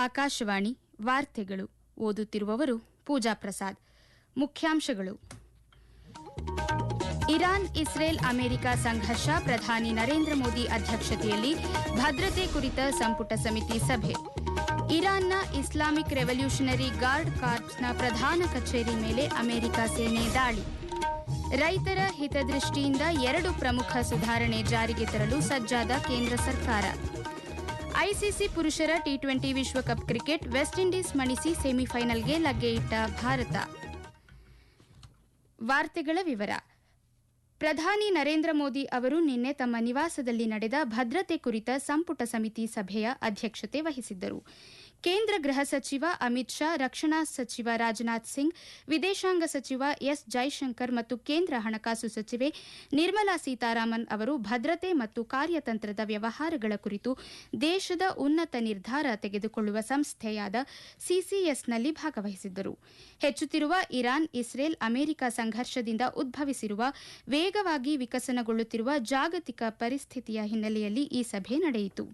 ಆಕಾಶವಾಣಿ ವಾರ್ತೆಗಳು ಓದುತ್ತಿರುವವರು ಪೂಜಾ ಪ್ರಸಾದ್. ಮುಖ್ಯಾಂಶಗಳು: ಇರಾನ್ ಇಸ್ರೇಲ್ ಅಮೆರಿಕ ಸಂಘರ್ಷ, ಪ್ರಧಾನಿ ನರೇಂದ್ರ ಮೋದಿ ಅಧ್ಯಕ್ಷತೆಯಲ್ಲಿ ಭದ್ರತೆ ಕುರಿತ ಸಂಪುಟ ಸಮಿತಿ ಸಭೆ. ಇರಾನ್ನ ಇಸ್ಲಾಮಿಕ್ ರೆವಲ್ಯೂಷನರಿ ಗಾರ್ಡ್ ಕಾರ್ಪ್ಸ್ನ ಪ್ರಧಾನ ಕಚೇರಿ ಮೇಲೆ ಅಮೆರಿಕ ಸೇನೆ ದಾಳಿ. ರೈತರ ಹಿತದೃಷ್ಟಿಯಿಂದ 2 ಪ್ರಮುಖ ಸುಧಾರಣೆ ಜಾರಿಗೆ ತರಲು ಸಜ್ಜಾದ ಕೇಂದ್ರ ಸರ್ಕಾರ. ಐಸಿಸಿ ಪುರುಷರ ಟಿ20 ವಿಶ್ವಕಪ್ ಕ್ರಿಕೆಟ್, ವೆಸ್ಟ್ ಇಂಡೀಸ್ ಮಣಿಸಿ ಸೆಮಿಫೈನಲ್ಗೆ ಲಗ್ಗೆ ಇಟ್ಟ ಭಾರತ. ವಾರ್ತೆಗಳ ವಿವರ. ಪ್ರಧಾನಿ ನರೇಂದ್ರ ಮೋದಿ ಅವರು ನಿನ್ನೆ ತಮ್ಮ ನಿವಾಸದಲ್ಲಿ ನಡೆದ ಭದ್ರತೆ ಕುರಿತ ಸಂಪುಟ ಸಮಿತಿ ಸಭೆಯ ಅಧ್ಯಕ್ಷತೆ ವಹಿಸಿದ್ದರು. ಕೇಂದ್ರ ಗೃಹ ಸಚಿವ ಅಮಿತ್ ಶಾ, ರಕ್ಷಣಾ ಸಚಿವ ರಾಜನಾಥ್ ಸಿಂಗ್, ವಿದೇಶಾಂಗ ಸಚಿವ ಎಸ್ ಜೈಶಂಕರ್ ಮತ್ತು ಕೇಂದ್ರ ಹಣಕಾಸು ಸಚಿವೆ ನಿರ್ಮಲಾ ಸೀತಾರಾಮನ್ ಅವರು ಭದ್ರತೆ ಮತ್ತು ಕಾರ್ಯತಂತ್ರದ ವ್ಯವಹಾರಗಳ ಕುರಿತು ದೇಶದ ಉನ್ನತ ನಿರ್ಧಾರ ತೆಗೆದುಕೊಳ್ಳುವ ಸಂಸ್ಥೆಯಾದ ಸಿಸಿಎಸ್ನಲ್ಲಿ ಭಾಗವಹಿಸಿದ್ದರು. ಹೆಚ್ಚುತ್ತಿರುವ ಇರಾನ್ ಇಸ್ರೇಲ್ ಅಮೆರಿಕ ಸಂಘರ್ಷದಿಂದ ಉದ್ಭವಿಸಿರುವ ವೇಗವಾಗಿ ವಿಕಸನಗೊಳ್ಳುತ್ತಿರುವ ಜಾಗತಿಕ ಪರಿಸ್ಥಿತಿಯ ಹಿನ್ನೆಲೆಯಲ್ಲಿ ಈ ಸಭೆ ನಡೆಯಿತು.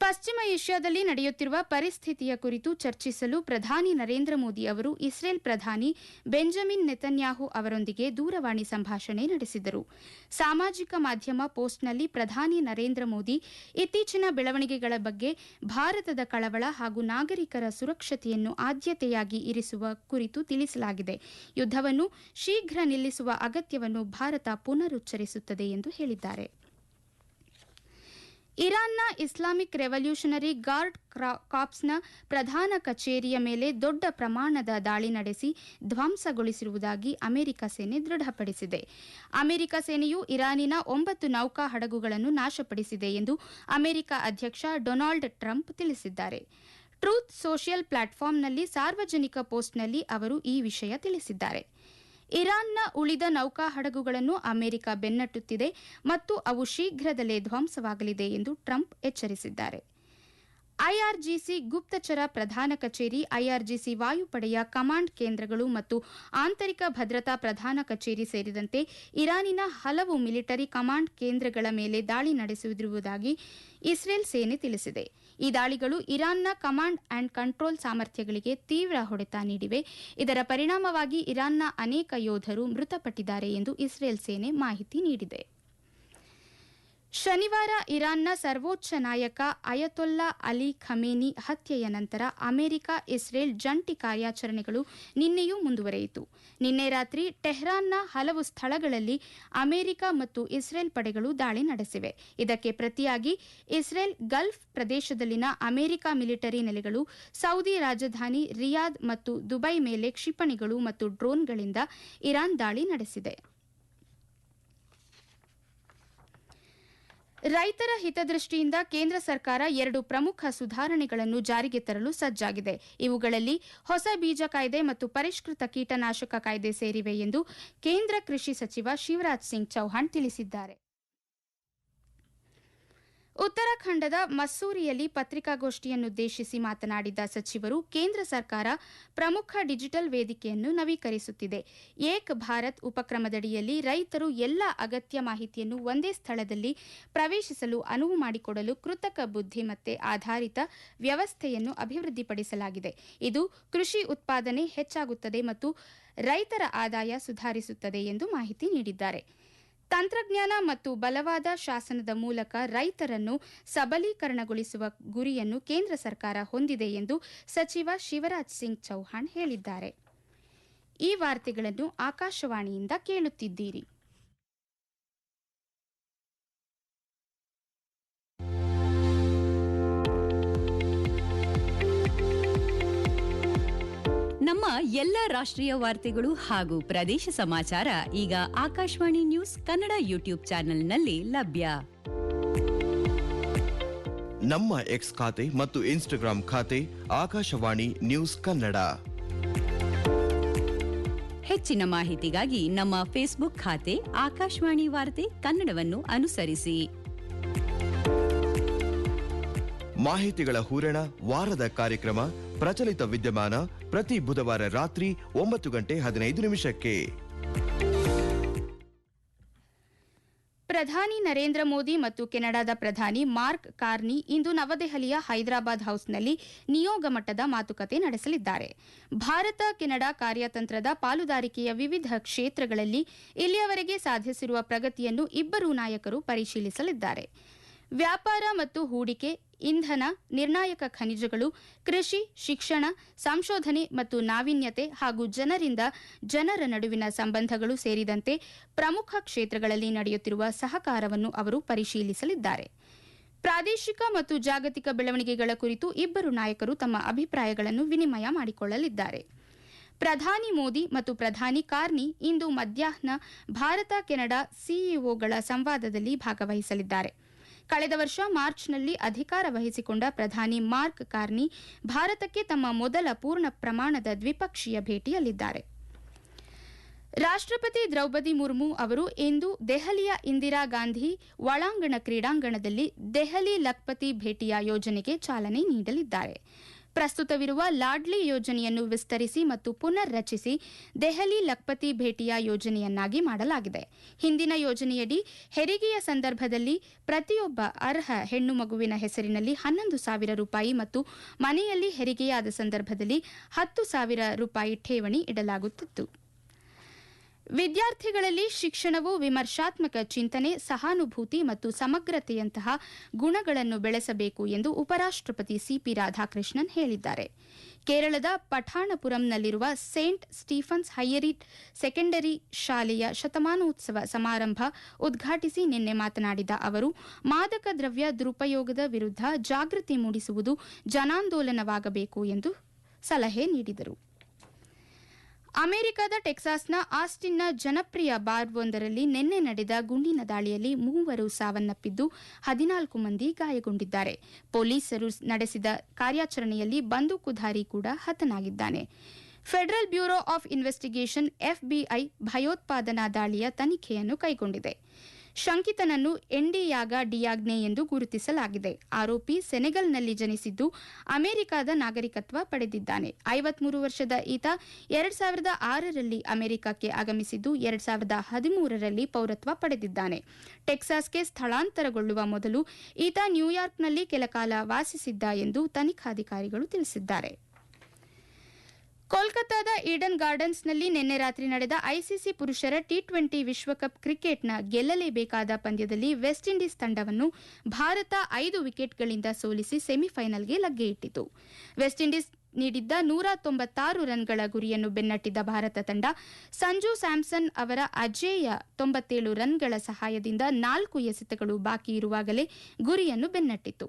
ಪಶ್ಚಿಮ ಏಷ್ಯಾದಲ್ಲಿ ನಡೆಯುತ್ತಿರುವ ಪರಿಸ್ಥಿತಿಯ ಕುರಿತು ಚರ್ಚಿಸಲು ಪ್ರಧಾನಿ ನರೇಂದ್ರ ಮೋದಿ ಅವರು ಇಸ್ರೇಲ್ ಪ್ರಧಾನಿ ಬೆಂಜಮಿನ್ ನೆತನ್ಯಾಹು ಅವರೊಂದಿಗೆ ದೂರವಾಣಿ ಸಂಭಾಷಣೆ ನಡೆಸಿದರು. ಸಾಮಾಜಿಕ ಮಾಧ್ಯಮ ಪೋಸ್ಟ್ನಲ್ಲಿ ಪ್ರಧಾನಿ ನರೇಂದ್ರ ಮೋದಿ ಇತ್ತೀಚಿನ ಬೆಳವಣಿಗೆಗಳ ಬಗ್ಗೆ ಭಾರತದ ಕಳವಳ ಹಾಗೂ ನಾಗರಿಕರ ಸುರಕ್ಷತೆಯನ್ನು ಆದ್ಯತೆಯಾಗಿ ಇರಿಸುವ ಕುರಿತು ತಿಳಿಸಲಾಗಿದೆ. ಯುದ್ಧವನ್ನು ಶೀಘ್ರ ನಿಲ್ಲಿಸುವ ಅಗತ್ಯವನ್ನು ಭಾರತ ಪುನರುಚ್ಚರಿಸುತ್ತದೆ ಎಂದು ಹೇಳಿದ್ದಾರೆ. ಇರಾನ್ನ ಇಸ್ಲಾಮಿಕ್ ರೆವಲ್ಯೂಷನರಿ ಗಾರ್ಡ್ ಕಾರ್ಪ್ಸ್ನ ಪ್ರಧಾನ ಕಚೇರಿಯ ಮೇಲೆ ದೊಡ್ಡ ಪ್ರಮಾಣದ ದಾಳಿ ನಡೆಸಿ ಧ್ವಂಸಗೊಳಿಸಿರುವುದಾಗಿ ಅಮೆರಿಕ ಸೇನೆ ದೃಢಪಡಿಸಿದೆ. ಅಮೆರಿಕ ಸೇನೆಯು ಇರಾನಿನ 9 ನೌಕಾ ಹಡಗುಗಳನ್ನು ನಾಶಪಡಿಸಿದೆ ಎಂದು ಅಮೆರಿಕ ಅಧ್ಯಕ್ಷ ಡೊನಾಲ್ಡ್ ಟ್ರಂಪ್ ತಿಳಿಸಿದ್ದಾರೆ. ಟ್ರೂತ್ ಸೋಷಿಯಲ್ ಪ್ಲಾಟ್ಫಾರ್ಮ್ನಲ್ಲಿ ಸಾರ್ವಜನಿಕ ಪೋಸ್ಟ್ನಲ್ಲಿ ಅವರು ಈ ವಿಷಯ ತಿಳಿಸಿದ್ದಾರೆ. ಇರಾನ್ನ ಉಳಿದ ನೌಕಾ ಹಡಗುಗಳನ್ನು ಅಮೆರಿಕ ಬೆನ್ನಟ್ಟುತ್ತಿದೆ ಮತ್ತು ಅವು ಶೀಘ್ರದಲ್ಲೇ ಧ್ವಂಸವಾಗಲಿದೆ ಎಂದು ಟ್ರಂಪ್ ಎಚ್ಚರಿಸಿದ್ದಾರೆ. ಐಆರ್ಜಿಸಿ ಗುಪ್ತಚರ ಪ್ರಧಾನ ಕಚೇರಿ, ಐಆರ್ಜಿಸಿ ವಾಯುಪಡೆಯ ಕಮಾಂಡ್ ಕೇಂದ್ರಗಳು ಮತ್ತು ಆಂತರಿಕ ಭದ್ರತಾ ಪ್ರಧಾನ ಕಚೇರಿ ಸೇರಿದಂತೆ ಇರಾನಿನ ಹಲವು ಮಿಲಿಟರಿ ಕಮಾಂಡ್ ಕೇಂದ್ರಗಳ ಮೇಲೆ ದಾಳಿ ನಡೆಸುತ್ತಿರುವುದಾಗಿ ಇಸ್ರೇಲ್ ಸೇನೆ ತಿಳಿಸಿದೆ. ಈ ದಾಳಿಗಳು ಇರಾನ್ನ ಕಮಾಂಡ್ ಅಂಡ್ ಕಂಟ್ರೋಲ್ ಸಾಮರ್ಥ್ಯಗಳಿಗೆ ತೀವ್ರ ಹೊಡೆತ ನೀಡಿವೆ. ಇದರ ಪರಿಣಾಮವಾಗಿ ಇರಾನ್ನ ಅನೇಕ ಯೋಧರು ಮೃತಪಟ್ಟಿದ್ದಾರೆ ಎಂದು ಇಸ್ರೇಲ್ ಸೇನೆ ಮಾಹಿತಿ ನೀಡಿದೆ. ಶನಿವಾರ ಇರಾನ್ನ ಸರ್ವೋಚ್ಚ ನಾಯಕ ಅಯತೊಲ್ಲಾ ಅಲಿ ಖಮೇನಿ ಹತ್ಯೆಯ ನಂತರ ಅಮೆರಿಕ ಇಸ್ರೇಲ್ ಜಂಟಿ ಕಾರ್ಯಾಚರಣೆಗಳು ನಿನ್ನೆಯೂ ಮುಂದುವರೆಯಿತು. ನಿನ್ನೆ ರಾತ್ರಿ ಟೆಹ್ರಾನ್ನ ಹಲವು ಸ್ಥಳಗಳಲ್ಲಿ ಅಮೆರಿಕ ಮತ್ತು ಇಸ್ರೇಲ್ ಪಡೆಗಳು ದಾಳಿ ನಡೆಸಿವೆ. ಇದಕ್ಕೆ ಪ್ರತಿಯಾಗಿ ಇಸ್ರೇಲ್ ಗಲ್ಫ್ ಪ್ರದೇಶದಲ್ಲಿನ ಅಮೆರಿಕ ಮಿಲಿಟರಿ ನೆಲೆಗಳು, ಸೌದಿ ರಾಜಧಾನಿ ರಿಯಾದ್ ಮತ್ತು ದುಬೈ ಮೇಲೆ ಕ್ಷಿಪಣಿಗಳು ಮತ್ತು ಡ್ರೋನ್ಗಳಿಂದ ಇರಾನ್ ದಾಳಿ ನಡೆಸಿದೆ. ರೈತರ ಹಿತದೃಷ್ಟಿಯಿಂದ ಕೇಂದ್ರ ಸರ್ಕಾರ 2 ಪ್ರಮುಖ ಸುಧಾರಣೆಗಳನ್ನು ಜಾರಿಗೆ ತರಲು ಸಜ್ಜಾಗಿದೆ. ಇವುಗಳಲ್ಲಿ ಹೊಸ ಬೀಜ ಕಾಯ್ದೆ ಮತ್ತು ಪರಿಷ್ಕೃತ ಕೀಟನಾಶಕ ಕಾಯ್ದೆ ಸೇರಿವೆ ಎಂದು ಕೇಂದ್ರ ಕೃಷಿ ಸಚಿವ ಶಿವರಾಜ್ ಸಿಂಗ್ ಚೌಹಾಣ್ ತಿಳಿಸಿದ್ದಾರೆ. ಉತ್ತರಾಖಂಡದ ಮಸ್ಸೂರಿಯಲ್ಲಿ ಪತ್ರಿಕಾಗೋಷ್ಠಿಯನ್ನುದ್ದೇಶಿಸಿ ಮಾತನಾಡಿದ ಸಚಿವರು, ಕೇಂದ್ರ ಸರ್ಕಾರ ಪ್ರಮುಖ ಡಿಜಿಟಲ್ ವೇದಿಕೆಯನ್ನು ನವೀಕರಿಸುತ್ತಿದೆ. ಏಕ್ ಭಾರತ್ ಉಪಕ್ರಮದಡಿಯಲ್ಲಿ ರೈತರು ಎಲ್ಲ ಅಗತ್ಯ ಮಾಹಿತಿಯನ್ನು ಒಂದೇ ಸ್ಥಳದಲ್ಲಿ ಪ್ರವೇಶಿಸಲು ಅನುವು ಮಾಡಿಕೊಡಲು ಕೃತಕ ಬುದ್ಧಿಮತ್ತೆ ಆಧಾರಿತ ವ್ಯವಸ್ಥೆಯನ್ನು ಅಭಿವೃದ್ಧಿಪಡಿಸಲಾಗಿದೆ. ಇದು ಕೃಷಿ ಉತ್ಪಾದನೆ ಹೆಚ್ಚಾಗುತ್ತದೆ ಮತ್ತು ರೈತರ ಆದಾಯ ಸುಧಾರಿಸುತ್ತದೆ ಎಂದು ಮಾಹಿತಿ ನೀಡಿದ್ದಾರೆ. ತಂತ್ರಜ್ಞಾನ ಮತ್ತು ಬಲವಾದ ಶಾಸನದ ಮೂಲಕ ರೈತರನ್ನು ಸಬಲೀಕರಣಗೊಳಿಸುವ ಗುರಿಯನ್ನು ಕೇಂದ್ರ ಸರ್ಕಾರ ಹೊಂದಿದೆ ಎಂದು ಸಚಿವ ಶಿವರಾಜ್ ಸಿಂಗ್ ಚೌಹಾಣ್ ಹೇಳಿದ್ದಾರೆ. ಈ ವಾರ್ತೆಗಳನ್ನು ಆಕಾಶವಾಣಿಯಿಂದ ಕೇಳುತ್ತಿದ್ದೀರಿ. ನಮ್ಮ ಎಲ್ಲ ರಾಷ್ಟ್ರೀಯ ವಾರ್ತೆಗಳು ಹಾಗೂ ಪ್ರದೇಶ ಸಮಾಚಾರ ಈಗ ಆಕಾಶವಾಣಿ ನ್ಯೂಸ್ ಕನ್ನಡ ಯೂಟ್ಯೂಬ್ ಚಾನೆಲ್ನಲ್ಲಿ ಲಭ್ಯ. ನಮ್ಮ ಎಕ್ಸ್ ಖಾತೆ ಮತ್ತು ಇನ್ಸ್ಟಾಗ್ರಾಂ ಖಾತೆ ಆಕಾಶವಾಣಿ ನ್ಯೂಸ್ ಕನ್ನಡ. ಹೆಚ್ಚಿನ ಮಾಹಿತಿಗಾಗಿ ನಮ್ಮ ಫೇಸ್ಬುಕ್ ಖಾತೆ ಆಕಾಶವಾಣಿ ವಾರ್ತೆ ಕನ್ನಡವನ್ನು ಅನುಸರಿಸಿ. ಮಾಹಿತಿಗಳ ಹೂರಣ, ವಾರದ ಕಾರ್ಯಕ್ರಮ, ಪ್ರಚಲಿತ ವಿದ್ಯಮಾನ ಪ್ರತಿ ಬುಧವಾರ ರಾತ್ರಿ 9:15 ಪ್ರಧಾನಿ ನರೇಂದ್ರ ಮೋದಿ ಮತ್ತು ಕೆನಡಾದ ಪ್ರಧಾನಿ ಮಾರ್ಕ್ ಕಾರ್ನಿ ಇಂದು ನವದೆಹಲಿಯ ಹೈದರಾಬಾದ್ ಹೌಸ್ನಲ್ಲಿ ನಿಯೋಗ ಮಟ್ಟದ ಮಾತುಕತೆ ನಡೆಸಲಿದ್ದಾರೆ. ಭಾರತ ಕೆನಡಾ ಕಾರ್ಯತಂತ್ರದ ಪಾಲುದಾರಿಕೆಯ ವಿವಿಧ ಕ್ಷೇತ್ರಗಳಲ್ಲಿ ಇಲ್ಲಿಯವರೆಗೆ ಸಾಧಿಸಿರುವ ಪ್ರಗತಿಯನ್ನು ಇಬ್ಬರೂ ನಾಯಕರು ಪರಿಶೀಲಿಸಲಿದ್ದಾರೆ. ವ್ಯಾಪಾರ ಮತ್ತು ಹೂಡಿಕೆ, ಇಂಧನ, ನಿರ್ಣಾಯಕ ಖನಿಜಗಳು, ಕೃಷಿ, ಶಿಕ್ಷಣ, ಸಂಶೋಧನೆ ಮತ್ತು ನಾವೀನ್ಯತೆ ಹಾಗೂ ಜನರಿಂದ ಜನರ ನಡುವಿನ ಸಂಬಂಧಗಳು ಸೇರಿದಂತೆ ಪ್ರಮುಖ ಕ್ಷೇತ್ರಗಳಲ್ಲಿ ನಡೆಯುತ್ತಿರುವ ಸಹಕಾರವನ್ನು ಅವರು ಪರಿಶೀಲಿಸಲಿದ್ದಾರೆ. ಪ್ರಾದೇಶಿಕ ಮತ್ತು ಜಾಗತಿಕ ಬೆಳವಣಿಗೆಗಳ ಕುರಿತು ಇಬ್ಬರು ನಾಯಕರು ತಮ್ಮ ಅಭಿಪ್ರಾಯಗಳನ್ನು ವಿನಿಮಯ ಮಾಡಿಕೊಳ್ಳಲಿದ್ದಾರೆ. ಪ್ರಧಾನಿ ಮೋದಿ ಮತ್ತು ಪ್ರಧಾನಿ ಕಾರ್ನಿ ಇಂದು ಮಧ್ಯಾಹ್ನ ಭಾರತ ಕೆನಡಾ ಸಿಇಒಗಳ ಸಂವಾದದಲ್ಲಿ ಭಾಗವಹಿಸಲಿದ್ದಾರೆ. ಕಳೆದ ವರ್ಷ ಮಾರ್ಚ್ನಲ್ಲಿ ಅಧಿಕಾರ ವಹಿಸಿಕೊಂಡ ಪ್ರಧಾನಿ ಮಾರ್ಕ್ ಕಾರ್ನಿ ಭಾರತಕ್ಕೆ ತಮ್ಮ ಮೊದಲ ಪೂರ್ಣ ಪ್ರಮಾಣದ ದ್ವಿಪಕ್ಷೀಯ ಭೇಟಿಯಲ್ಲಿದ್ದಾರೆ. ರಾಷ್ಟ್ರಪತಿ ದ್ರೌಪದಿ ಮುರ್ಮು ಅವರು ಇಂದು ದೆಹಲಿಯ ಇಂದಿರಾ ಗಾಂಧಿ ಒಳಾಂಗಣ ಕ್ರೀಡಾಂಗಣದಲ್ಲಿ ದೆಹಲಿ ಲಖ್ಪತಿ ಭೇಟಿಯ ಯೋಜನೆಗೆ ಚಾಲನೆ ನೀಡಲಿದ್ದಾರೆ. ಪ್ರಸ್ತುತವಿರುವ ಲಾಡ್ಲಿ ಯೋಜನೆಯನ್ನು ವಿಸ್ತರಿಸಿ ಮತ್ತು ಪುನರ್ ರಚಿಸಿ ದೆಹಲಿ ಲಖ್ಪತಿ ಭೇಟಿಯ ಯೋಜನೆಯನ್ನಾಗಿ ಮಾಡಲಾಗಿದೆ. ಹಿಂದಿನ ಯೋಜನೆಯಡಿ ಹೆರಿಗೆಯ ಸಂದರ್ಭದಲ್ಲಿ ಪ್ರತಿಯೊಬ್ಬ ಅರ್ಹ ಹೆಣ್ಣು ಮಗುವಿನ ಹೆಸರಿನಲ್ಲಿ 11,000 ರೂಪಾಯಿ ಮತ್ತು ಮನೆಯಲ್ಲಿ ಹೆರಿಗೆಯಾದ ಸಂದರ್ಭದಲ್ಲಿ 10,000 ರೂಪಾಯಿ ಠೇವಣಿ ಇಡಲಾಗುತ್ತಿತ್ತು. ವಿದ್ಯಾರ್ಥಿಗಳಲ್ಲಿ ಶಿಕ್ಷಣವು ವಿಮರ್ಶಾತ್ಮಕ ಚಿಂತನೆ, ಸಹಾನುಭೂತಿ ಮತ್ತು ಸಮಗ್ರತೆಯಂತಹ ಗುಣಗಳನ್ನು ಬೆಳೆಸಬೇಕು ಎಂದು ಉಪರಾಷ್ಟ್ರಪತಿ ಸಿಪಿ ರಾಧಾಕೃಷ್ಣನ್ ಹೇಳಿದ್ದಾರೆ. ಕೇರಳದ ಪಠಾಣಪುರಂನಲ್ಲಿರುವ ಸೇಂಟ್ ಸ್ಟೀಫನ್ಸ್ ಹೈಯರ್ ಸೆಕೆಂಡರಿ ಶಾಲೆಯ ಶತಮಾನೋತ್ಸವ ಸಮಾರಂಭ ಉದ್ಘಾಟಿಸಿ ನಿನ್ನೆ ಮಾತನಾಡಿದ ಅವರು, ಮಾದಕ ದ್ರವ್ಯ ದುರುಪಯೋಗದ ವಿರುದ್ಧ ಜಾಗೃತಿ ಮೂಡಿಸುವುದು ಜನಾಂದೋಲನವಾಗಬೇಕು ಎಂದು ಸಲಹೆ ನೀಡಿದರು. ಅಮೆರಿಕದ ಟೆಕ್ಸಾಸ್ನ ಆಸ್ಟಿನ್ನ ಜನಪ್ರಿಯ ಬಾರ್ವೊಂದರಲ್ಲಿ ನಿನ್ನೆ ನಡೆದ ಗುಂಡಿನ ದಾಳಿಯಲ್ಲಿ 3 ಸಾವನ್ನಪ್ಪಿದ್ದು 14 ಮಂದಿ ಗಾಯಗೊಂಡಿದ್ದಾರೆ. ಪೊಲೀಸರು ನಡೆಸಿದ ಕಾರ್ಯಾಚರಣೆಯಲ್ಲಿ ಬಂದೂಕುಧಾರಿ ಕೂಡ ಹತನಾಗಿದ್ದಾನೆ. Federal Bureau of Investigation FBI ಭಯೋತ್ಪಾದನಾ ದಾಳಿಯ ತನಿಖೆಯನ್ನು ಕೈಗೊಂಡಿದೆ. ಶಂಕಿತನನ್ನು ಎಂಡಿಯಾಗ ಡಿಯಾಗ್ನೆ ಎಂದು ಗುರುತಿಸಲಾಗಿದೆ. ಆರೋಪಿ ಸೆನೆಗಲ್ನಲ್ಲಿ ಜನಿಸಿದ್ದು ಅಮೆರಿಕದ ನಾಗರಿಕತ್ವ ಪಡೆದಿದ್ದಾನೆ. 53 ವರ್ಷದ ಈತ 2006ರಲ್ಲಿ ಅಮೆರಿಕಕ್ಕೆ ಆಗಮಿಸಿದ್ದು 2013ರಲ್ಲಿ ಪೌರತ್ವ ಪಡೆದಿದ್ದಾನೆ. ಟೆಕ್ಸಾಸ್ಗೆ ಸ್ಥಳಾಂತರಗೊಳ್ಳುವ ಮೊದಲು ಈತ ನ್ಯೂಯಾರ್ಕ್ನಲ್ಲಿ ಕೆಲಕಾಲ ವಾಸಿಸಿದ್ದ ಎಂದು ತನಿಖಾಧಿಕಾರಿಗಳು ತಿಳಿಸಿದ್ದಾರೆ. ಕೋಲ್ಕತ್ತಾದ ಈಡನ್ ಗಾರ್ಡನ್ಸ್ನಲ್ಲಿ ನಿನ್ನೆ ರಾತ್ರಿ ನಡೆದ ಐಸಿಸಿ ಪುರುಷರ ಟಿ20 ವಿಶ್ವಕಪ್ ಕ್ರಿಕೆಟ್ನ ಗೆಲ್ಲಲೇಬೇಕಾದ ಪಂದ್ಯದಲ್ಲಿ ವೆಸ್ಟ್ ಇಂಡೀಸ್ ತಂಡವನ್ನು ಭಾರತ 5 ವಿಕೆಟ್ಗಳಿಂದ ಸೋಲಿಸಿ ಸೆಮಿಫೈನಲ್ಗೆ ಲಗ್ಗೆಯಿಟ್ಟಿತು. ವೆಸ್ಟ್ ಇಂಡೀಸ್ ನೀಡಿದ್ದ 196 ರನ್ಗಳ ಗುರಿಯನ್ನು ಬೆನ್ನಟ್ಟಿದ್ದ ಭಾರತ ತಂಡ ಸಂಜು ಸ್ಯಾಮ್ಸನ್ ಅವರ ಅಜೇಯ 97 ರನ್ಗಳ ಸಹಾಯದಿಂದ 4 ಎಸೆತಗಳು ಬಾಕಿ ಇರುವಾಗಲೇ ಗುರಿಯನ್ನು ಬೆನ್ನಟ್ಟಿತು.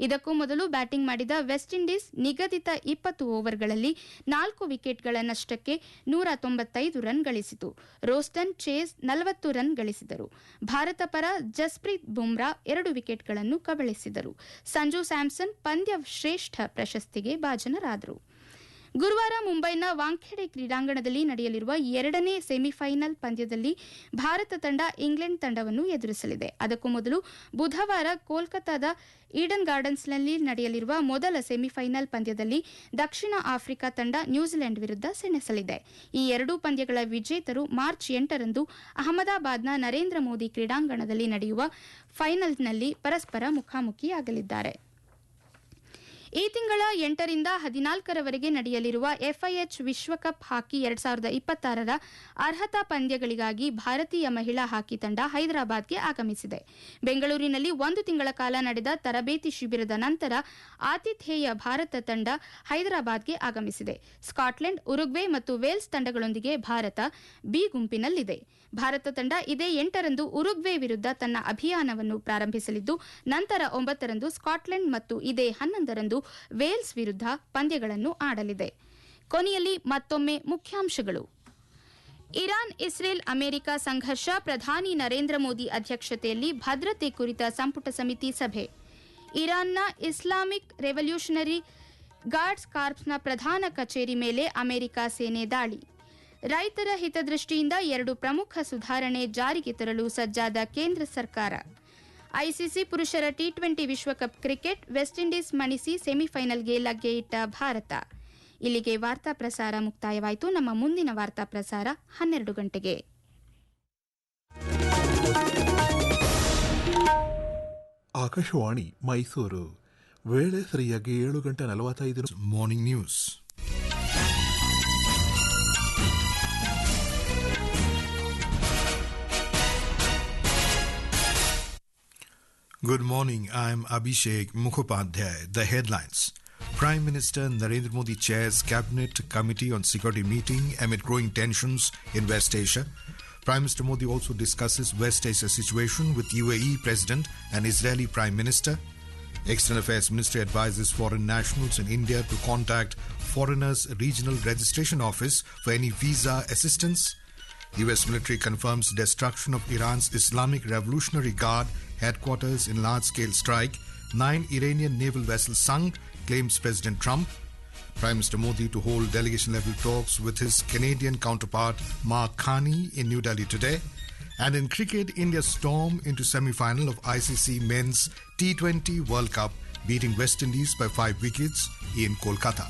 ಇದಕ್ಕೂ ಮೊದಲು ಬ್ಯಾಟಿಂಗ್ ಮಾಡಿದ ವೆಸ್ಟ್ ಇಂಡೀಸ್ ನಿಗದಿತ 20 ಓವರ್ಗಳಲ್ಲಿ 4 ವಿಕೆಟ್ಗಳ ನಷ್ಟಕ್ಕೆ 195 ರನ್ ಗಳಿಸಿತು. ರೋಸ್ಟನ್ ಚೇಸ್ 40 ರನ್ ಗಳಿಸಿದರು. ಭಾರತ ಪರ ಜಸ್ಪ್ರೀತ್ ಬುಮ್ರಾ 2 ವಿಕೆಟ್ಗಳನ್ನು ಕಬಳಿಸಿದರು. ಸಂಜು ಸ್ಯಾಮ್ಸನ್ ಪಂದ್ಯ ಶ್ರೇಷ್ಠ ಪ್ರಶಸ್ತಿಗೆ ಭಾಜನರಾದರು. ಗುರುವಾರ ಮುಂಬೈನ ವಾಂಖೆಡೆ ಕ್ರೀಡಾಂಗಣದಲ್ಲಿ ನಡೆಯಲಿರುವ 2ನೇ ಸೆಮಿಫೈನಲ್ ಪಂದ್ಯದಲ್ಲಿ ಭಾರತ ತಂಡ ಇಂಗ್ಲೆಂಡ್ ತಂಡವನ್ನು ಎದುರಿಸಲಿದೆ. ಅದಕ್ಕೂ ಮೊದಲು ಬುಧವಾರ ಕೋಲ್ಕತ್ತಾದ ಈಡನ್ ಗಾರ್ಡನ್ಸ್ನಲ್ಲಿ ನಡೆಯಲಿರುವ ಮೊದಲ ಸೆಮಿಫೈನಲ್ ಪಂದ್ಯದಲ್ಲಿ ದಕ್ಷಿಣ ಆಫ್ರಿಕಾ ತಂಡ ನ್ಯೂಜಿಲೆಂಡ್ ವಿರುದ್ಧ ಸೆಣಸಲಿದೆ. ಈ 2 ಪಂದ್ಯಗಳ ವಿಜೇತರು ಮಾರ್ಚ್ 8ರಂದು ಅಹಮದಾಬಾದ್ನ ನರೇಂದ್ರ ಮೋದಿ ಕ್ರೀಡಾಂಗಣದಲ್ಲಿ ನಡೆಯುವ ಫೈನಲ್ನಲ್ಲಿ ಪರಸ್ಪರ ಮುಖಾಮುಖಿಯಾಗಲಿದ್ದಾರೆ. ಈ ತಿಂಗಳ 8ರಿಂದ 14ರವರೆಗೆ ನಡೆಯಲಿರುವ ಎಫ್ಐಎಚ್ ವಿಶ್ವಕಪ್ ಹಾಕಿ 2026ರ ಅರ್ಹತಾ ಪಂದ್ಯಗಳಿಗಾಗಿ ಭಾರತೀಯ ಮಹಿಳಾ ಹಾಕಿ ತಂಡ ಹೈದರಾಬಾದ್ಗೆ ಆಗಮಿಸಿದೆ. ಬೆಂಗಳೂರಿನಲ್ಲಿ 1 ತಿಂಗಳ ಕಾಲ ನಡೆದ ತರಬೇತಿ ಶಿಬಿರದ ನಂತರ ಆತಿಥೇಯ ಭಾರತ ತಂಡ ಹೈದರಾಬಾದ್ಗೆ ಆಗಮಿಸಿದೆ. ಸ್ಕಾಟ್ಲೆಂಡ್, ಉರುಗ್ವೆ ಮತ್ತು ವೇಲ್ಸ್ ತಂಡಗಳೊಂದಿಗೆ ಭಾರತ ಬಿ ಗುಂಪಿನಲ್ಲಿದೆ. ಭಾರತ ತಂಡ ಇದೇ 8ರಂದು ಉರುಗ್ವೆ ವಿರುದ್ಧ ತನ್ನ ಅಭಿಯಾನವನ್ನು ಪ್ರಾರಂಭಿಸಲಿದ್ದು, ನಂತರ 9ರಂದು ಸ್ಕಾಟ್ಲೆಂಡ್ ಮತ್ತು ಇದೇ 11ರಂದು ವೇಲ್ಸ್ ವಿರುದ್ಧ ಪಂದ್ಯಗಳನ್ನು ಆಡಲಿದೆ. ಕೊನೆಯಲ್ಲಿ ಮತ್ತೊಮ್ಮೆ ಮುಖ್ಯಾಂಶಗಳು. ಇರಾನ್ ಇಸ್ರೇಲ್ ಅಮೆರಿಕ ಸಂಘರ್ಷ, ಪ್ರಧಾನಿ ನರೇಂದ್ರ ಮೋದಿ ಅಧ್ಯಕ್ಷತೆಯಲ್ಲಿ ಭದ್ರತೆ ಕುರಿತ ಸಂಪುಟ ಸಮಿತಿ ಸಭೆ. ಇರಾನ್ನ ಇಸ್ಲಾಮಿಕ್ ರೆವಲ್ಯೂಷನರಿ ಗಾರ್ಡ್ಸ್ ಕಾರ್ಪ್ಸ್ನ ಪ್ರಧಾನ ಕಚೇರಿ ಮೇಲೆ ಅಮೆರಿಕ ಸೇನೆ ದಾಳಿ. ರೈತರ ಹಿತದೃಷ್ಟಿಯಿಂದ 2 ಪ್ರಮುಖ ಸುಧಾರಣೆ ಜಾರಿಗೆ ತರಲು ಸಜ್ಜಾದ ಕೇಂದ್ರ ಸರ್ಕಾರ. ಐಸಿಸಿ ಪುರುಷರ ಟಿ20 ವಿಶ್ವಕಪ್ ಕ್ರಿಕೆಟ್, ವೆಸ್ಟ್ ಇಂಡೀಸ್ ಮಣಿಸಿ ಸೆಮಿಫೈನಲ್ಗೆ ಲಗ್ಗೆಯಿಟ್ಟ ಭಾರತ. ಇಲ್ಲಿಗೆ ವಾರ್ತಾ ಪ್ರಸಾರ ಮುಕ್ತಾಯವಾಯಿತು. ನಮ್ಮ ಮುಂದಿನ ವಾರ್ತಾ ಪ್ರಸಾರ 12 ಗಂಟೆಗೆ. ಆಕಾಶವಾಣಿ ಮೈಸೂರು. ವೇಳೆ ಸರಿಯಾಗಿ 7:45. Morning news. Good morning. I'm Abhishek Mukhopadhyay. The headlines. Prime Minister Narendra Modi chairs Cabinet Committee on Security meeting amid growing tensions in West Asia. Prime Minister Modi also discusses West Asia situation with UAE President and Israeli Prime Minister. External Affairs Ministry advises foreign nationals in India to contact Foreigners Regional Registration Office for any visa assistance. US military confirms destruction of Iran's Islamic Revolutionary Guard headquarters in large-scale strike. 9 Iranian naval vessels sunk, claims President Trump. Prime Minister Modi to hold delegation-level talks with his Canadian counterpart Mark Carney in New Delhi today. And in cricket, India storm into semi-final of ICC Men's T20 World Cup, beating West Indies by 5 wickets in Kolkata.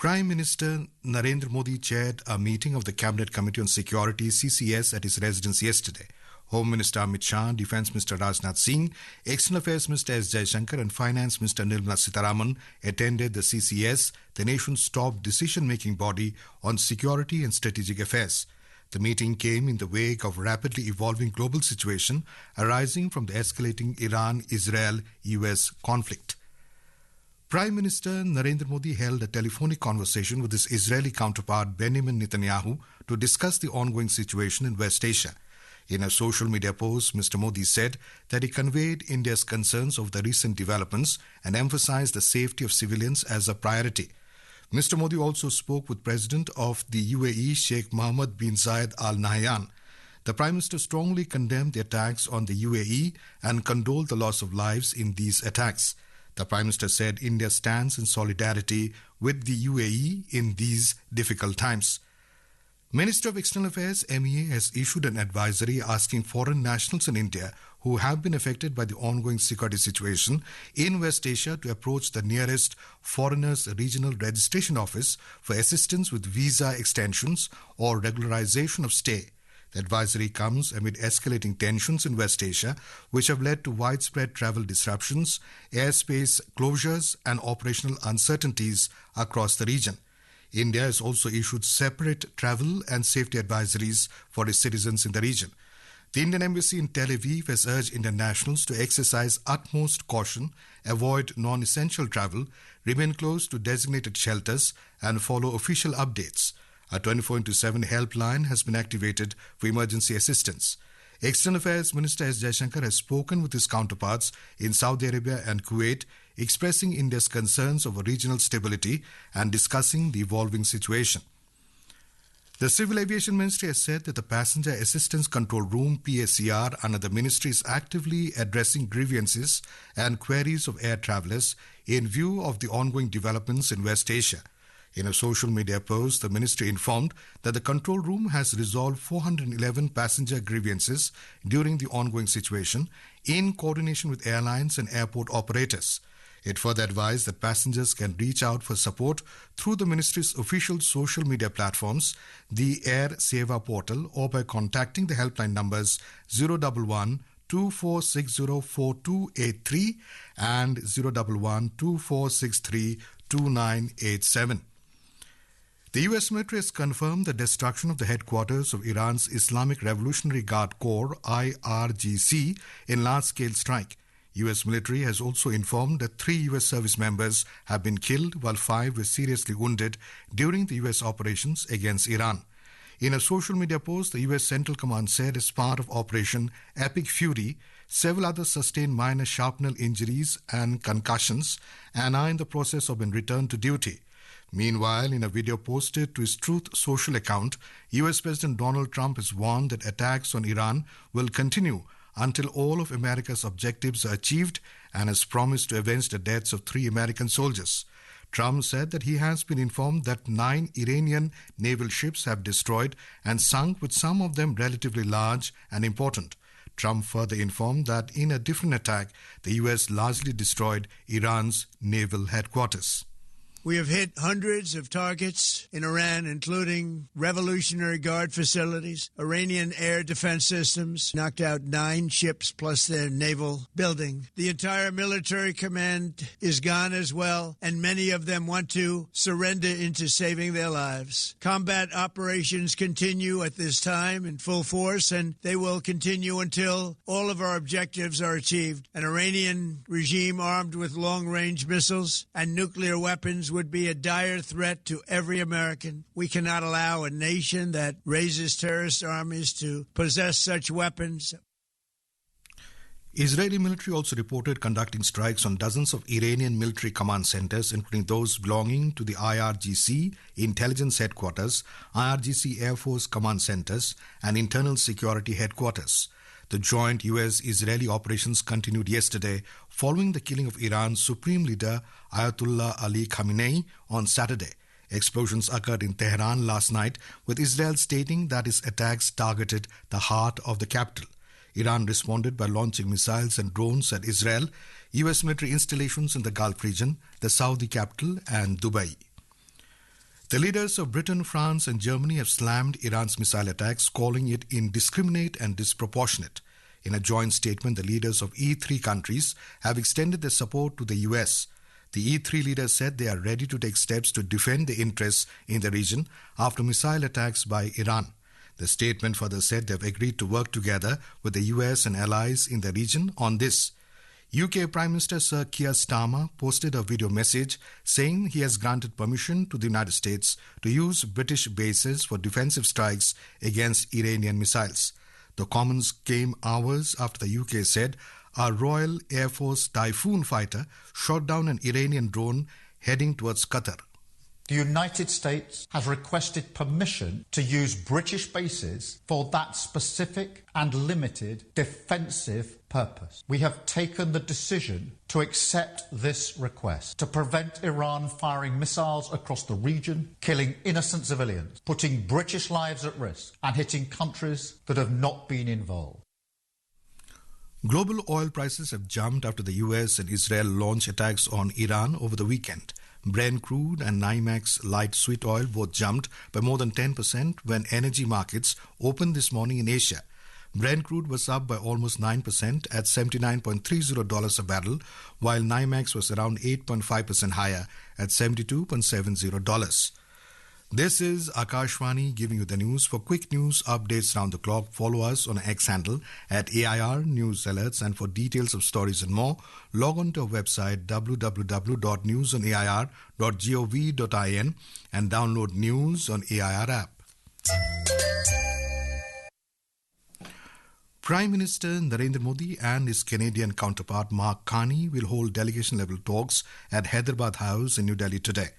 Prime Minister Narendra Modi chaired a meeting of the Cabinet Committee on Security (CCS) at his residence yesterday. Home Minister Amit Shah, Defence Minister Rajnath Singh, External Affairs Minister S. Jaishankar and Finance Minister Nirmala Sitharaman attended the CCS, the nation's top decision-making body on security and strategic affairs. The meeting came in the wake of rapidly evolving global situation arising from the escalating Iran-Israel-US conflict. Prime Minister Narendra Modi held a telephonic conversation with his Israeli counterpart Benjamin Netanyahu to discuss the ongoing situation in West Asia. In a social media post, Mr. Modi said that he conveyed India's concerns over the recent developments and emphasized the safety of civilians as a priority. Mr. Modi also spoke with President of the UAE, Sheikh Mohammed bin Zayed Al Nahyan. The Prime Minister strongly condemned the attacks on the UAE and condoled the loss of lives in these attacks. The Prime Minister said India stands in solidarity with the UAE in these difficult times. Minister of External Affairs, MEA, has issued an advisory asking foreign nationals in India who have been affected by the ongoing security situation in West Asia to approach the nearest Foreigners Regional Registration Office for assistance with visa extensions or regularization of stay. The advisory comes amid escalating tensions in West Asia, which have led to widespread travel disruptions, airspace closures, and operational uncertainties across the region. India has also issued separate travel and safety advisories for its citizens in the region. The Indian Embassy in Tel Aviv has urged Indian nationals to exercise utmost caution, avoid non-essential travel, remain close to designated shelters, and follow official updates. A 24/7 helpline has been activated for emergency assistance. External Affairs Minister S. Jaishankar has spoken with his counterparts in Saudi Arabia and Kuwait, expressing India's concerns over regional stability and discussing the evolving situation. The Civil Aviation Ministry has said that the Passenger Assistance Control Room (PACR) under the ministry is actively addressing grievances and queries of air travellers in view of the ongoing developments in West Asia. In a social media post, the ministry informed that the control room has resolved 411 passenger grievances during the ongoing situation in coordination with airlines and airport operators. It further advised that passengers can reach out for support through the ministry's official social media platforms, the Air Seva portal, or by contacting the helpline numbers 011 2460 4283 and 011 2463 2987. The US military has confirmed the destruction of the headquarters of Iran's Islamic Revolutionary Guard Corps (IRGC) in large-scale strike. US military has also informed that 3 US service members have been killed while 5 were seriously wounded during the US operations against Iran. In a social media post, the US Central Command said as part of Operation Epic Fury, several others sustained minor shrapnel injuries and concussions and are in the process of being returned to duty. Meanwhile, in a video posted to his Truth Social account, US President Donald Trump has warned that attacks on Iran will continue until all of America's objectives are achieved and has promised to avenge the deaths of 3 American soldiers. Trump said that he has been informed that 9 Iranian naval ships have destroyed and sunk, with some of them relatively large and important. Trump further informed that in a different attack, the US largely destroyed Iran's naval headquarters. We have hit hundreds of targets in Iran, including Revolutionary Guard facilities, Iranian air defense systems, knocked out 9 ships plus their naval building. The entire military command is gone as well, and many of them want to surrender into saving their lives. Combat operations continue at this time in full force, and they will continue until all of our objectives are achieved. An Iranian regime armed with long-range missiles and nuclear weapons would be a dire threat to every American. We cannot allow a nation that raises terrorist armies to possess such weapons. Israeli military also reported conducting strikes on dozens of Iranian military command centers, including those belonging to the IRGC Intelligence Headquarters, IRGC Air Force Command Centers, and Internal Security Headquarters. The joint US-Israeli operations continued yesterday following the killing of Iran's supreme leader Ayatollah Ali Khamenei on Saturday. Explosions occurred in Tehran last night, with Israel stating that its attacks targeted the heart of the capital. Iran responded by launching missiles and drones at Israel, US military installations in the Gulf region, the Saudi capital, and Dubai. The leaders of Britain, France, and Germany have slammed Iran's missile attacks, calling it indiscriminate and disproportionate. In a joint statement, the leaders of E3 countries have extended their support to the US. The E3 leaders said they are ready to take steps to defend their interests in the region after missile attacks by Iran. The statement further said they have agreed to work together with the US and allies in the region on this. UK Prime Minister Sir Keir Starmer posted a video message saying he has granted permission to the United States to use British bases for defensive strikes against Iranian missiles. The comments came hours after the UK said a Royal Air Force Typhoon fighter shot down an Iranian drone heading towards Qatar. The United States has requested permission to use British bases for that specific and limited defensive purpose. We have taken the decision to accept this request to prevent Iran firing missiles across the region, killing innocent civilians, putting British lives at risk, and hitting countries that have not been involved. Global oil prices have jumped after the US and Israel launched attacks on Iran over the weekend. Brent crude and NYMEX light sweet oil both jumped by more than 10% when energy markets opened this morning in Asia. Brent crude was up by almost 9% at $79.30 a barrel, while NYMEX was around 8.5% higher at $72.70. This is Ākashvāñi giving you the news. For quick news updates round the clock, follow us on X handle at AIR News Alerts, and for details of stories and more, log on to our website www.newsonair.gov.in and download News on AIR app. Prime Minister Narendra Modi and his Canadian counterpart Mark Carney will hold delegation-level talks at Hyderabad House in New Delhi today.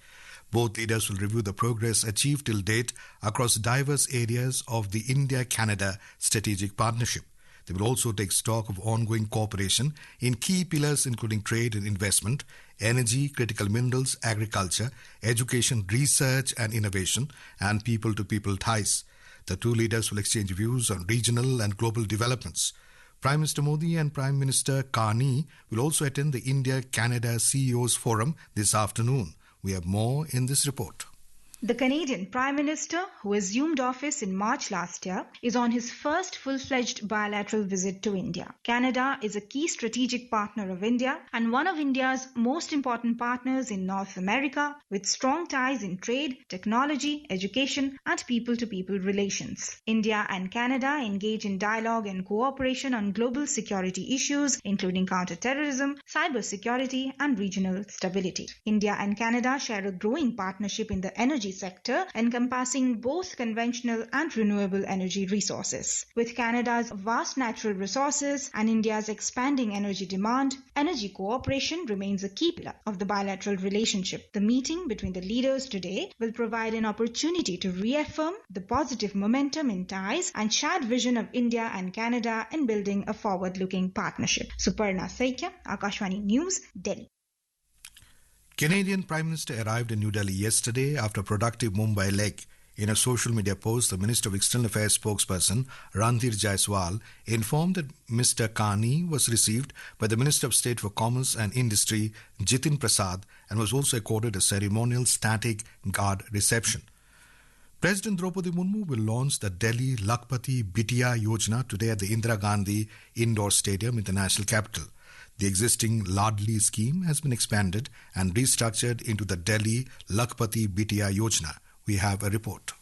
Both leaders will review the progress achieved till date across diverse areas of the India-Canada strategic partnership. They will also take stock of ongoing cooperation in key pillars including trade and investment, energy, critical minerals, agriculture, education, research and innovation, and people-to-people ties. The two leaders will exchange views on regional and global developments. Prime Minister Modi and Prime Minister Carney will also attend the India-Canada CEOs Forum this afternoon. We have more in this report. The Canadian Prime Minister, who assumed office in March last year, is on his first full-fledged bilateral visit to India. Canada is a key strategic partner of India and one of India's most important partners in North America, with strong ties in trade, technology, education, and people-to-people relations. India and Canada engage in dialogue and cooperation on global security issues, including counter-terrorism, cybersecurity, and regional stability. India and Canada share a growing partnership in the energy sector, encompassing both conventional and renewable energy resources. With Canada's vast natural resources and India's expanding energy demand, energy cooperation remains a key pillar of the bilateral relationship. The meeting between the leaders today will provide an opportunity to reaffirm the positive momentum in ties and shared vision of India and Canada in building a forward-looking partnership. Suparna Saikya, Ākashvāñi News, Delhi. Canadian Prime Minister arrived in New Delhi yesterday after a productive Mumbai leg. In a social media post, the Minister of External Affairs spokesperson Randhir Jaiswal informed that Mr. Kani was received by the Minister of State for Commerce and Industry Jitin Prasad and was also accorded a ceremonial static guard reception. President Draupadi Murmu will launch the Delhi Lakpati Bitiya Yojana today at the Indira Gandhi Indoor Stadium in the national capital. The existing Ladli scheme has been expanded and restructured into the Delhi Lakpati Bitiya Yojana. We have a report.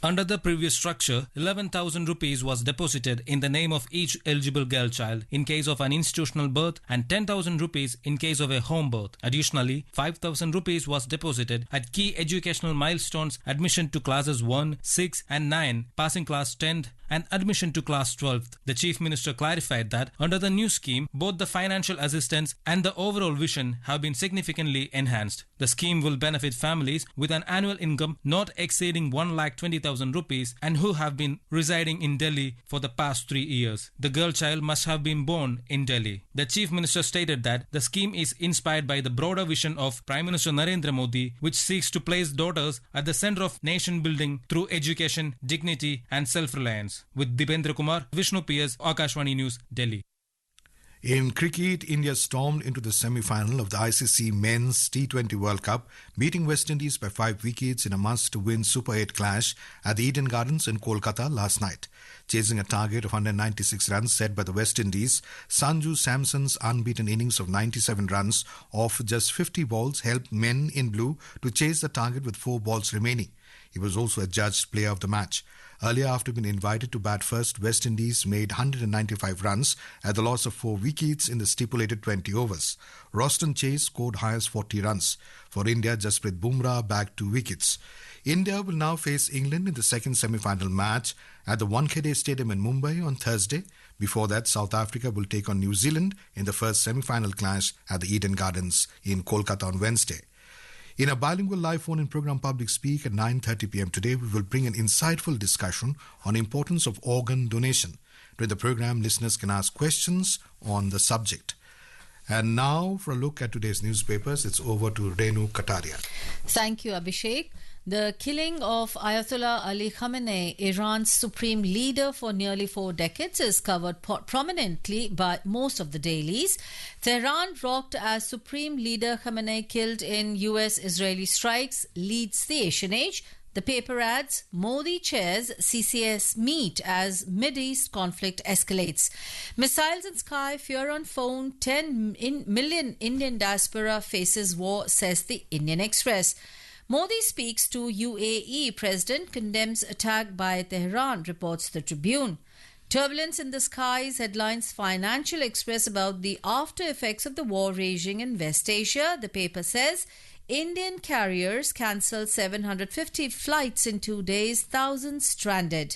Under the previous structure, 11,000 rupees was deposited in the name of each eligible girl child in case of an institutional birth and 10,000 rupees in case of a home birth. Additionally, 5,000 rupees was deposited at key educational milestones, admission to classes 1, 6 and 9, passing class 10th and admission to class 12th. The Chief Minister clarified that under the new scheme, both the financial assistance and the overall vision have been significantly enhanced. The scheme will benefit families with an annual income not exceeding 1,20,000 rupees and who have been residing in Delhi for the past 3 years. The girl child must have been born in Delhi. The Chief Minister stated that the scheme is inspired by the broader vision of Prime Minister Narendra Modi, which seeks to place daughters at the center of nation building through education, dignity and self-reliance. With Dipendra Kumar, Vishnu PS, Ākashvāñi News, Delhi. In cricket, India stormed into the semi-final of the ICC Men's T20 World Cup, beating West Indies by 5 wickets in a must-win Super 8 clash at the Eden Gardens in Kolkata last night. Chasing a target of 196 runs set by the West Indies, Sanju Samson's unbeaten innings of 97 runs off just 50 balls helped men in blue to chase the target with 4 balls remaining. He was also adjudged player of the match. Earlier, after being invited to bat first, West Indies made 195 runs at the loss of 4 wickets in the stipulated 20 overs. Roston Chase scored highest 40 runs. For India, Jasprit Bumrah bagged 2 wickets. India will now face England in the second semi-final match at the Wankhede Stadium in Mumbai on Thursday. Before that, South Africa will take on New Zealand in the first semi-final clash at the Eden Gardens in Kolkata on Wednesday. In a bilingual live phone-in program Public Speak at 9:30 p.m. today, we will bring an insightful discussion on importance of organ donation. During the program, listeners can ask questions on the subject. And now, for a look at today's newspapers, it's over to Renu Kataria. Thank you, Abhishek. The killing of Ayatollah Ali Khamenei, Iran's supreme leader for nearly 4 decades, is covered prominently by most of the dailies. Tehran rocked as Supreme Leader Khamenei killed in US-Israeli strikes leads the Asian age. The paper adds, Modi chairs CCS meet as Mideast conflict escalates. Missiles in sky, fear on phone, 10 million Indian diaspora faces war, says the Indian Express. Modi speaks to UAE. President condemns attack by Tehran, reports the Tribune. Turbulence in the skies, headlines Financial Express about the after effects of the war raging in West Asia. The paper says Indian carriers cancel 750 flights in 2 days, thousands stranded.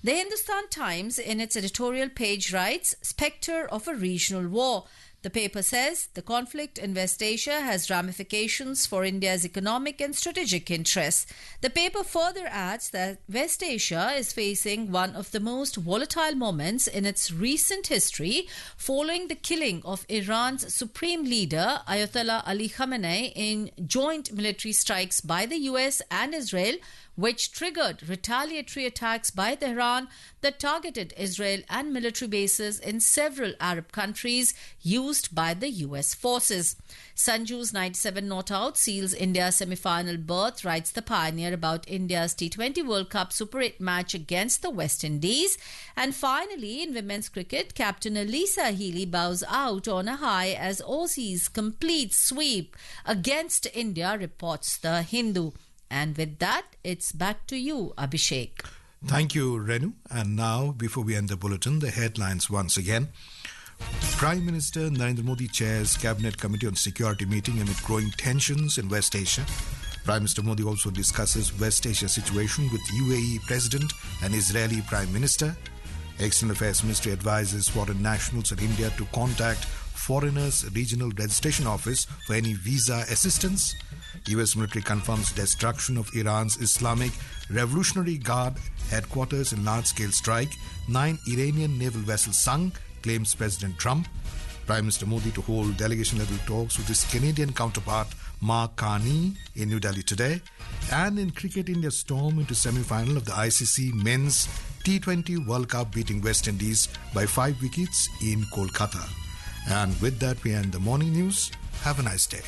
The Hindustan Times in its editorial page writes, Spectre of a regional war. The paper says the conflict in West Asia has ramifications for India's economic and strategic interests. The paper further adds that West Asia is facing one of the most volatile moments in its recent history following the killing of Iran's supreme leader Ayatollah Ali Khamenei in joint military strikes by the US and Israel, which triggered retaliatory attacks by Tehran that targeted Israel and military bases in several Arab countries used by the US forces. Sanju's 97 not out seals India's semi-final berth, writes the Pioneer about India's T20 World Cup Super 8 match against the West Indies. And finally, in women's cricket, Captain Elisa Healy bows out on a high as Aussies complete sweep against India, reports the Hindu. And with that, it's back to you, Abhishek. Thank you, Renu. And now, before we end the bulletin, the headlines once again. Prime Minister Narendra Modi chairs Cabinet Committee on Security meeting amid growing tensions in West Asia. Prime Minister Modi also discusses West Asia situation with UAE President and Israeli Prime Minister. External Affairs Ministry advises foreign nationals in India to contact Foreigners Regional Registration Office for any visa assistance. US military confirms destruction of Iran's Islamic Revolutionary Guard headquarters in large-scale strike. 9 Iranian naval vessels sunk, claims President Trump. Prime Minister Modi to hold delegation-level talks with his Canadian counterpart Mark Carney in New Delhi today. And in cricket, India storm into semi-final of the ICC Men's T20 World Cup, beating West Indies by 5 wickets in Kolkata. And with that, we end the morning news. Have a nice day.